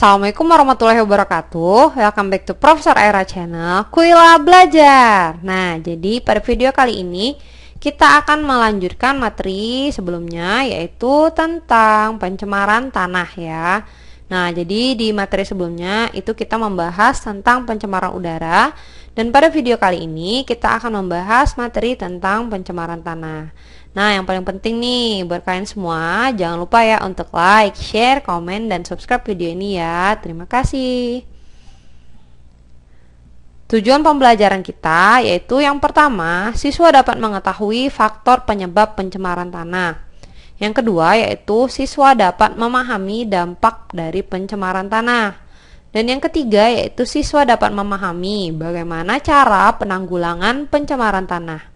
Assalamualaikum warahmatullahi wabarakatuh. Welcome back to Profesor Era Channel Kuila Belajar. Nah, jadi pada video kali ini kita akan melanjutkan materi sebelumnya, yaitu tentang pencemaran tanah ya. Nah, jadi di materi sebelumnya itu kita membahas tentang pencemaran udara, dan pada video kali ini kita akan membahas materi tentang pencemaran tanah. Nah, yang paling penting nih buat kalian semua, jangan lupa ya untuk like, share, komen, dan subscribe video ini ya. Terima kasih. Tujuan pembelajaran kita yaitu yang pertama, siswa dapat mengetahui faktor penyebab pencemaran tanah. Yang kedua yaitu siswa dapat memahami dampak dari pencemaran tanah. Dan yang ketiga yaitu siswa dapat memahami bagaimana cara penanggulangan pencemaran tanah.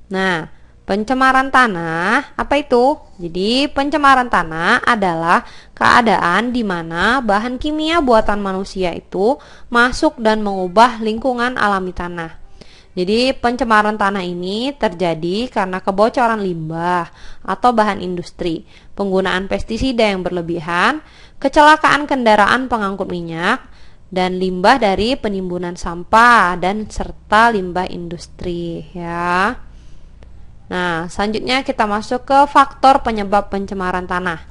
Nah, pencemaran tanah apa itu? Jadi, pencemaran tanah adalah keadaan di mana bahan kimia buatan manusia itu masuk dan mengubah lingkungan alami tanah. Jadi, pencemaran tanah ini terjadi karena kebocoran limbah atau bahan industri, penggunaan pestisida yang berlebihan, kecelakaan kendaraan pengangkut minyak, dan limbah dari penimbunan sampah dan serta limbah industri ya. Nah, selanjutnya kita masuk ke faktor penyebab pencemaran tanah.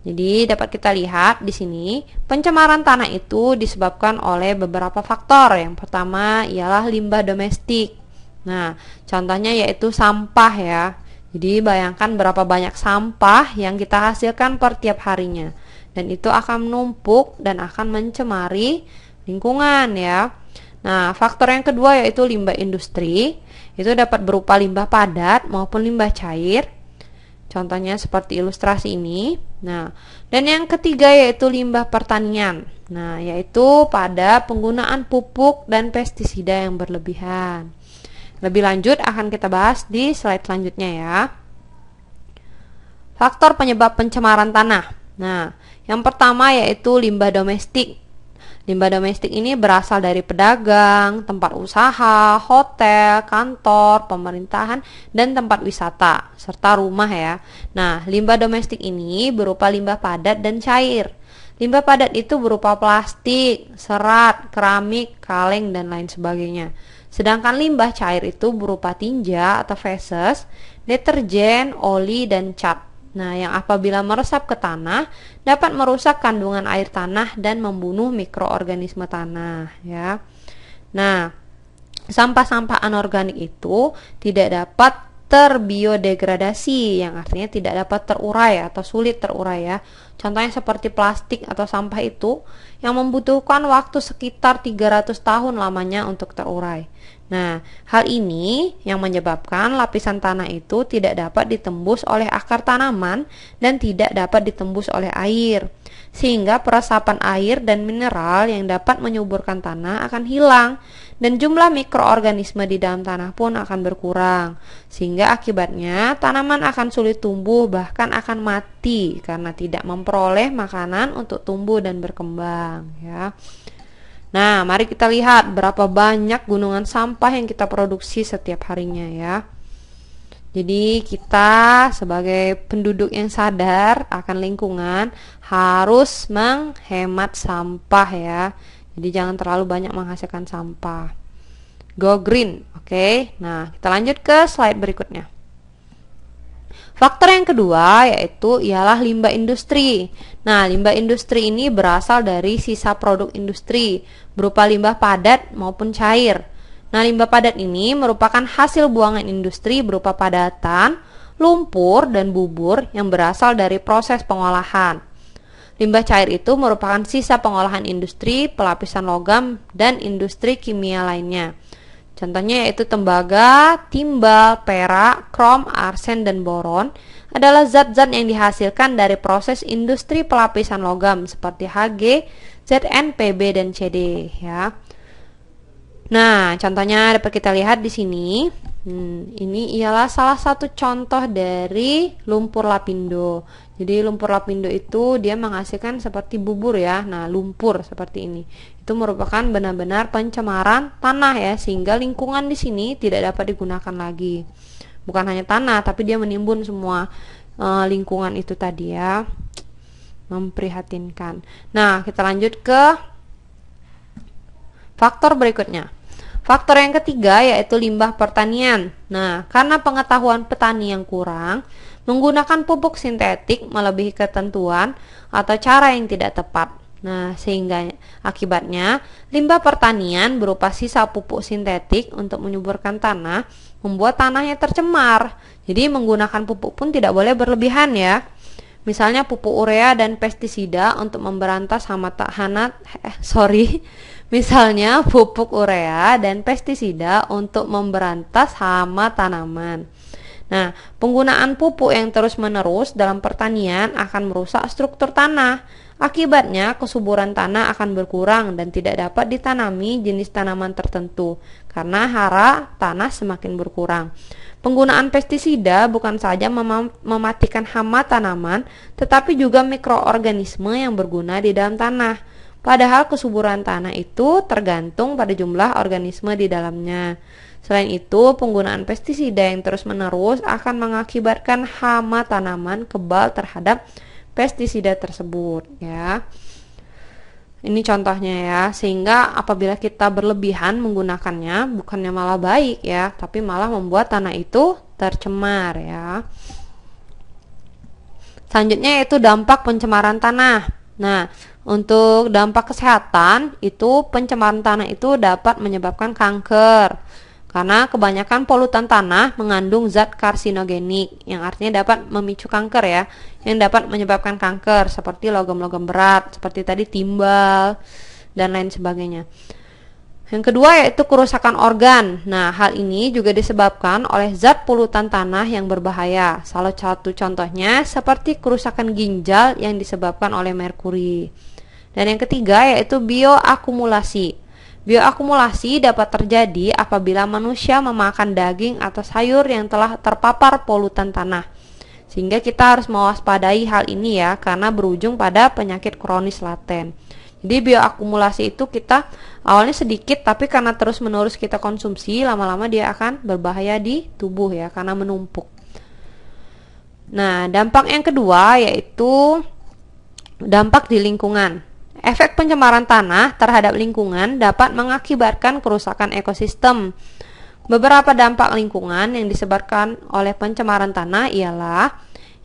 Jadi, dapat kita lihat di sini, pencemaran tanah itu disebabkan oleh beberapa faktor. Yang pertama ialah limbah domestik. Nah, contohnya yaitu sampah ya. Jadi, bayangkan berapa banyak sampah yang kita hasilkan per tiap harinya. Dan itu akan menumpuk dan akan mencemari lingkungan ya. Nah, faktor yang kedua yaitu limbah industri. Itu dapat berupa limbah padat maupun limbah cair. Contohnya seperti ilustrasi ini. Nah, dan yang ketiga yaitu limbah pertanian. Nah, yaitu pada penggunaan pupuk dan pestisida yang berlebihan. Lebih lanjut akan kita bahas di slide selanjutnya ya. Faktor penyebab pencemaran tanah. Nah, yang pertama yaitu limbah domestik. Limbah domestik ini berasal dari pedagang, tempat usaha, hotel, kantor, pemerintahan, dan tempat wisata, serta rumah ya. Nah, limbah domestik ini berupa limbah padat dan cair. Limbah padat itu berupa plastik, serat, keramik, kaleng, dan lain sebagainya. Sedangkan limbah cair itu berupa tinja atau feses, deterjen, oli, dan cat. Nah, yang apabila meresap ke tanah dapat merusak kandungan air tanah dan membunuh mikroorganisme tanah ya. Nah, sampah-sampah anorganik itu tidak dapat terbiodegradasi, yang artinya tidak dapat terurai atau sulit terurai ya. Contohnya seperti plastik atau sampah itu yang membutuhkan waktu sekitar 300 tahun lamanya untuk terurai. Nah, hal ini yang menyebabkan lapisan tanah itu tidak dapat ditembus oleh akar tanaman dan tidak dapat ditembus oleh air, sehingga peresapan air dan mineral yang dapat menyuburkan tanah akan hilang dan jumlah mikroorganisme di dalam tanah pun akan berkurang, sehingga akibatnya tanaman akan sulit tumbuh, bahkan akan mati karena tidak memperoleh makanan untuk tumbuh dan berkembang ya. Nah, mari kita lihat berapa banyak gunungan sampah yang kita produksi setiap harinya ya. Jadi kita sebagai penduduk yang sadar akan lingkungan harus menghemat sampah ya. Jadi jangan terlalu banyak menghasilkan sampah. Go green, oke. Nah, kita lanjut ke slide berikutnya. Faktor yang kedua yaitu ialah limbah industri. Nah, limbah industri ini berasal dari sisa produk industri berupa limbah padat maupun cair. Nah, limbah padat ini merupakan hasil buangan industri berupa padatan, lumpur, dan bubur yang berasal dari proses pengolahan. Limbah cair itu merupakan sisa pengolahan industri, pelapisan logam, dan industri kimia lainnya. Contohnya yaitu tembaga, timbal, perak, krom, arsen, dan boron adalah zat-zat yang dihasilkan dari proses industri pelapisan logam seperti Hg, Zn, Pb, dan Cd ya. Nah, contohnya dapat kita lihat di sini. Ini ialah salah satu contoh dari lumpur lapindo. Jadi lumpur lapindo itu dia menghasilkan seperti bubur ya. Nah, lumpur seperti ini. Itu merupakan benar-benar pencemaran tanah ya, sehingga lingkungan di sini tidak dapat digunakan lagi. Bukan hanya tanah, tapi dia menimbun semua lingkungan itu tadi ya. memprihatinkan. Nah, kita lanjut ke faktor berikutnya. Faktor yang ketiga yaitu limbah pertanian. Nah, karena pengetahuan petani yang kurang, menggunakan pupuk sintetik melebihi ketentuan atau cara yang tidak tepat. Nah, sehingga akibatnya limbah pertanian berupa sisa pupuk sintetik untuk menyuburkan tanah membuat tanahnya tercemar. Jadi menggunakan pupuk pun tidak boleh berlebihan ya. Misalnya pupuk urea dan pestisida untuk memberantas Misalnya pupuk urea dan pestisida untuk memberantas hama tanaman. Nah, penggunaan pupuk yang terus-menerus dalam pertanian akan merusak struktur tanah. Akibatnya, kesuburan tanah akan berkurang dan tidak dapat ditanami jenis tanaman tertentu karena hara tanah semakin berkurang. Penggunaan pestisida bukan saja mematikan hama tanaman, tetapi juga mikroorganisme yang berguna di dalam tanah. Padahal kesuburan tanah itu tergantung pada jumlah organisme di dalamnya. Selain itu, penggunaan pestisida yang terus-menerus akan mengakibatkan hama tanaman kebal terhadap pestisida tersebut, ya. Ini contohnya ya, sehingga apabila kita berlebihan menggunakannya bukannya malah baik ya, tapi malah membuat tanah itu tercemar ya. Selanjutnya yaitu dampak pencemaran tanah. Nah, untuk dampak kesehatan itu pencemaran tanah itu dapat menyebabkan kanker. Karena kebanyakan polutan tanah mengandung zat karsinogenik yang artinya dapat memicu kanker ya, yang dapat menyebabkan kanker seperti logam-logam berat, seperti tadi timbal dan lain sebagainya. Yang kedua yaitu kerusakan organ. Nah, hal ini juga disebabkan oleh zat polutan tanah yang berbahaya. Salah satu contohnya seperti kerusakan ginjal yang disebabkan oleh merkuri. Dan yang ketiga yaitu bioakumulasi. Bioakumulasi dapat terjadi apabila manusia memakan daging atau sayur yang telah terpapar polutan tanah. Sehingga kita harus mewaspadai hal ini ya, karena berujung pada penyakit kronis laten. Jadi bioakumulasi itu kita awalnya sedikit, tapi karena terus-menerus kita konsumsi, lama-lama dia akan berbahaya di tubuh ya, karena menumpuk. Nah, dampak yang kedua yaitu dampak di lingkungan. Efek pencemaran tanah terhadap lingkungan dapat mengakibatkan kerusakan ekosistem. Beberapa dampak lingkungan yang disebabkan oleh pencemaran tanah ialah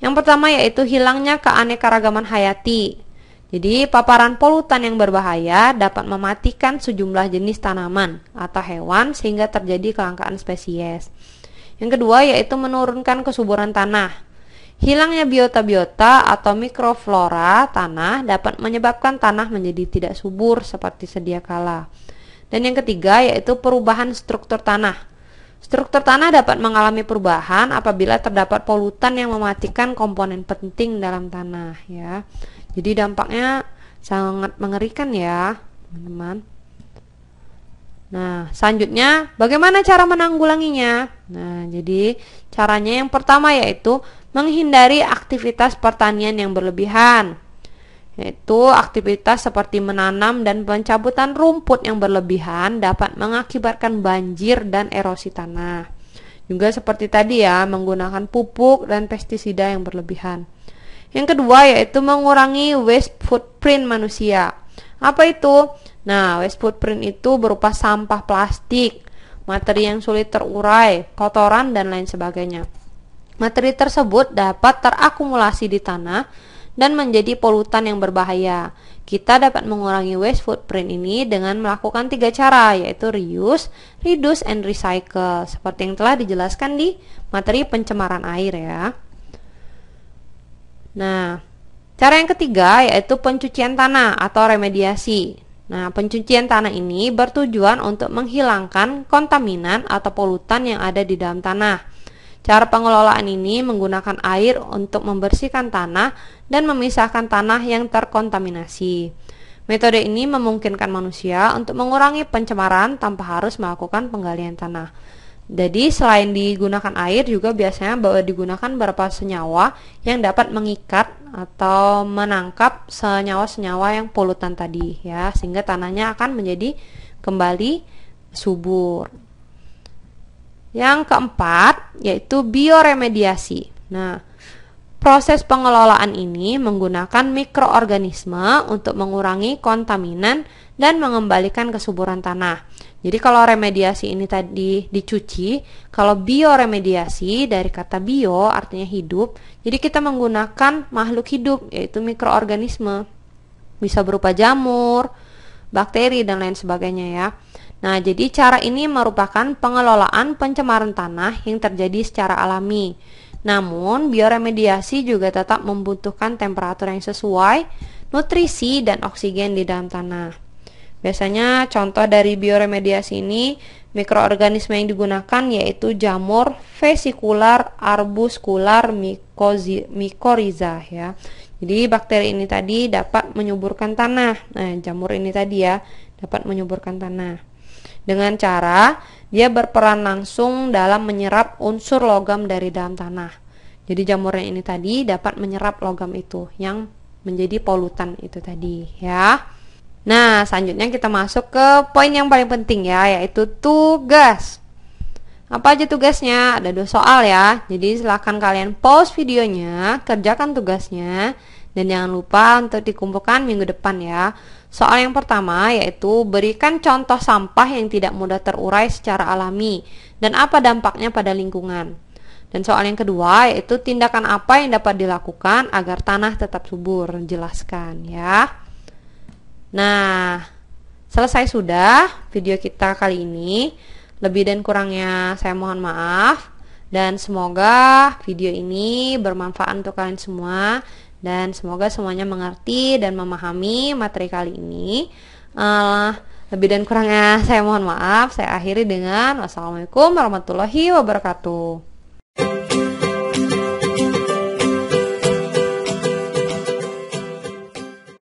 yang pertama yaitu hilangnya keanekaragaman hayati. Jadi paparan polutan yang berbahaya dapat mematikan sejumlah jenis tanaman atau hewan sehingga terjadi kelangkaan spesies. Yang kedua yaitu menurunkan kesuburan tanah. Hilangnya biota-biota atau mikroflora tanah dapat menyebabkan tanah menjadi tidak subur seperti sedia kala. Dan yang ketiga yaitu perubahan struktur tanah. Struktur tanah dapat mengalami perubahan apabila terdapat polutan yang mematikan komponen penting dalam tanah ya. Jadi dampaknya sangat mengerikan ya, teman-teman. Nah, selanjutnya bagaimana cara menanggulanginya? Nah, jadi caranya yang pertama yaitu menghindari aktivitas pertanian yang berlebihan, yaitu aktivitas seperti menanam dan pencabutan rumput yang berlebihan dapat mengakibatkan banjir dan erosi tanah. Juga seperti tadi ya, menggunakan pupuk dan pestisida yang berlebihan. Yang kedua yaitu mengurangi waste footprint manusia. Apa itu? Nah, waste footprint itu berupa sampah plastik, materi yang sulit terurai, kotoran dan lain sebagainya. Materi tersebut dapat terakumulasi di tanah dan menjadi polutan yang berbahaya. Kita dapat mengurangi waste footprint ini dengan melakukan 3 cara, yaitu reuse, reduce, and recycle, seperti yang telah dijelaskan di materi pencemaran air ya. Nah, cara yang ketiga yaitu pencucian tanah atau remediasi. Nah, pencucian tanah ini bertujuan untuk menghilangkan kontaminan atau polutan yang ada di dalam tanah. Cara pengelolaan ini menggunakan air untuk membersihkan tanah dan memisahkan tanah yang terkontaminasi. Metode ini memungkinkan manusia untuk mengurangi pencemaran tanpa harus melakukan penggalian tanah. Jadi selain digunakan air juga biasanya digunakan beberapa senyawa yang dapat mengikat atau menangkap senyawa-senyawa yang polutan tadi ya, sehingga tanahnya akan menjadi kembali subur. Yang keempat yaitu bioremediasi. Nah, Proses pengelolaan ini menggunakan mikroorganisme untuk mengurangi kontaminan dan mengembalikan kesuburan tanah. Jadi kalau remediasi ini tadi dicuci, kalau bioremediasi dari kata bio artinya hidup, jadi kita menggunakan makhluk hidup yaitu mikroorganisme. Bisa berupa jamur, bakteri dan lain sebagainya ya. Nah, jadi cara ini merupakan pengelolaan pencemaran tanah yang terjadi secara alami. Namun, bioremediasi juga tetap membutuhkan temperatur yang sesuai, nutrisi, dan oksigen di dalam tanah. Biasanya contoh dari bioremediasi ini, mikroorganisme yang digunakan yaitu jamur, vesikular, arbuskular, mycorrhiza ya. Jadi bakteri ini tadi dapat menyuburkan tanah. Nah, jamur ini tadi ya, dapat menyuburkan tanah. Dengan cara dia berperan langsung dalam menyerap unsur logam dari dalam tanah. Jadi jamurnya ini tadi dapat menyerap logam itu yang menjadi polutan itu tadi ya. Nah, selanjutnya kita masuk ke poin yang paling penting ya, yaitu tugas. Apa aja tugasnya? Ada 2 soal ya. Jadi silahkan kalian pause videonya, kerjakan tugasnya, dan jangan lupa untuk dikumpulkan minggu depan ya. Soal yang pertama yaitu berikan contoh sampah yang tidak mudah terurai secara alami dan apa dampaknya pada lingkungan. Dan soal yang kedua yaitu tindakan apa yang dapat dilakukan agar tanah tetap subur. Jelaskan ya. Nah, selesai sudah video kita kali ini. Lebih dan kurangnya saya mohon maaf. Dan semoga video ini bermanfaat untuk kalian semua. Dan semoga semuanya mengerti dan memahami materi kali ini. Lebih dan kurangnya saya mohon maaf. Saya akhiri dengan wassalamualaikum warahmatullahi wabarakatuh.